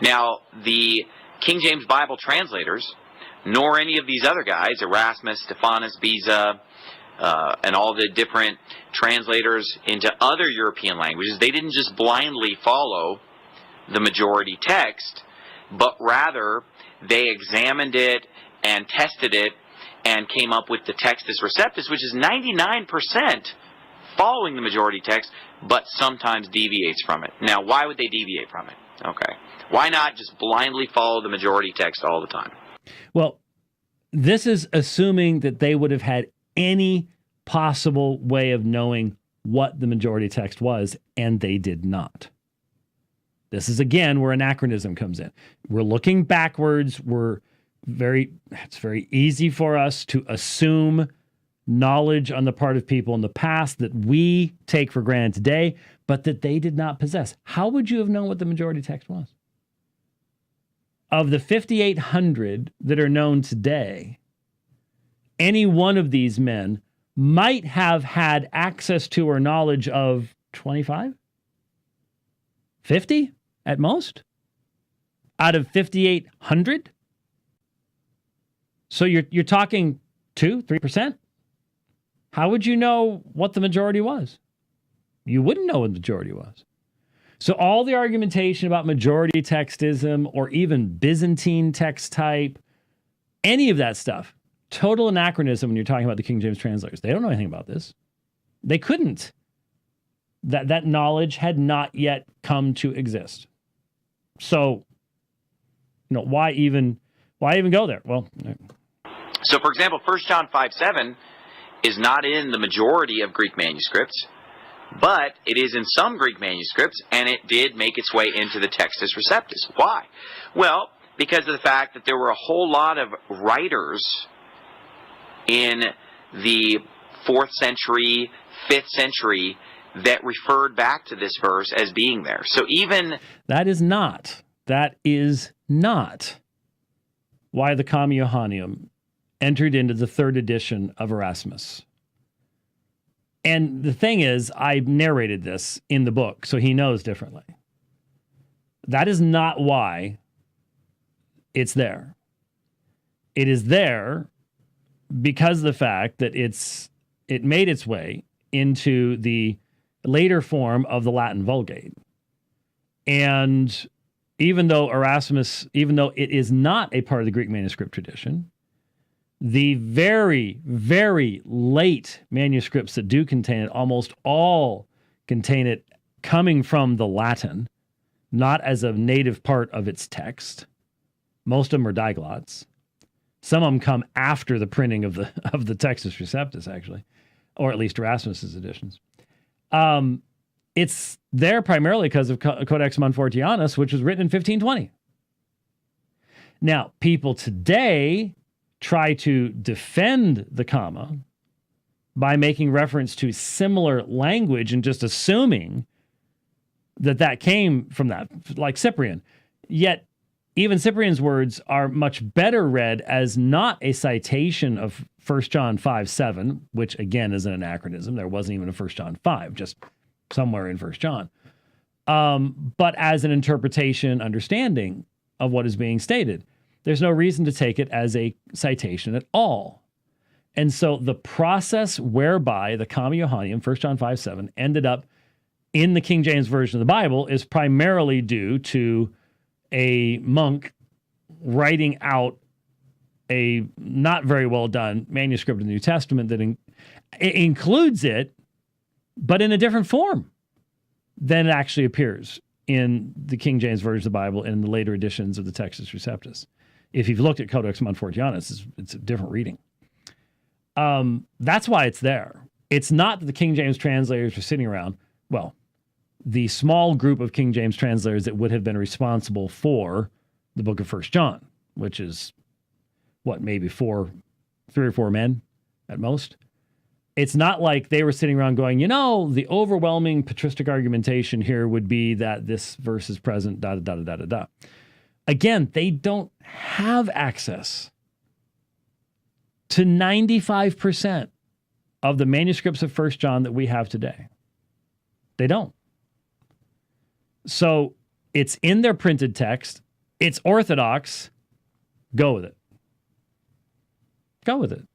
Now, the King James Bible translators, nor any of these other guys, Erasmus, Stephanus, Beza, and all the different translators into other European languages, they didn't just blindly follow the majority text, but rather they examined it and tested it and came up with the Textus Receptus, which is 99% following the majority text, but sometimes deviates from it. Now, why would they deviate from it? Okay. Why not just blindly follow the majority text all the time? Well, this is assuming that they would have had any possible way of knowing what the majority text was, and they did not. This is, again, where anachronism comes in. We're looking backwards. It's very easy for us to assume knowledge on the part of people in the past that we take for granted today, but that they did not possess. How would you have known what the majority text was? Of the 5,800 that are known today, any one of these men might have had access to or knowledge of 25? 50 at most? Out of 5,800? So you're talking 2-3%? How would you know what the majority was? You wouldn't know what the majority was. So all the argumentation about majority textism or even Byzantine text type, any of that stuff, total anachronism when you're talking about the King James translators. They don't know anything about this. They couldn't. That knowledge had not yet come to exist. So, why even go there? Well, so for example, 1 John 5:7 is not in the majority of Greek manuscripts, but it is in some Greek manuscripts, and it did make its way into the Textus Receptus. Why? Well, because of the fact that there were a whole lot of writers in the 4th century, 5th century that referred back to this verse as being there. So even... That is not why the Comma Johanneum entered into the 3rd edition of Erasmus. And the thing is, I narrated this in the book, so he knows differently. That is not why it's there. It is there because of the fact that it made its way into the later form of the Latin Vulgate. And even though it is not a part of the Greek manuscript tradition, the very, very late manuscripts that do contain it, almost all contain it coming from the Latin, not as a native part of its text. Most of them are diglots. Some of them come after the printing of the Textus Receptus, actually, or at least Erasmus's editions. It's there primarily because of Codex Montfortianus, which was written in 1520. Now, people today try to defend the comma by making reference to similar language and just assuming that came from that, like Cyprian. Yet, even Cyprian's words are much better read as not a citation of 1 John 5:7, which again is an anachronism. There wasn't even a 1 John 5, just somewhere in 1 John. But as an interpretation, understanding of what is being stated. There's no reason to take it as a citation at all. And so the process whereby the Comma Johanneum, 1 John 5:7, ended up in the King James Version of the Bible is primarily due to a monk writing out a not very well done manuscript of the New Testament that includes it, but in a different form than it actually appears in the King James Version of the Bible and in the later editions of the Textus Receptus. If you've looked at Codex Montfortianus, it's a different reading. That's why it's there. It's not that the King James translators are sitting around, well, the small group of King James translators that would have been responsible for the book of 1 John, which is, maybe 3 or 4 men at most. It's not like they were sitting around going, the overwhelming patristic argumentation here would be that this verse is present, da-da-da-da-da-da. Again, they don't have access to 95% of the manuscripts of 1 John that we have today. They don't. So It's in their printed text. It's orthodox. Go with it. Go with it.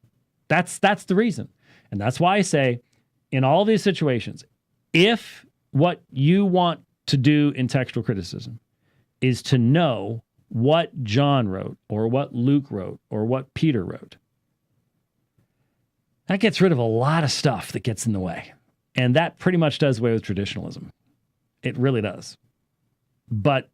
That's the reason. And that's why I say, in all these situations, if what you want to do in textual criticism is to know what John wrote or what Luke wrote or what Peter wrote, that gets rid of a lot of stuff that gets in the way. And that pretty much does away with traditionalism. It really does. But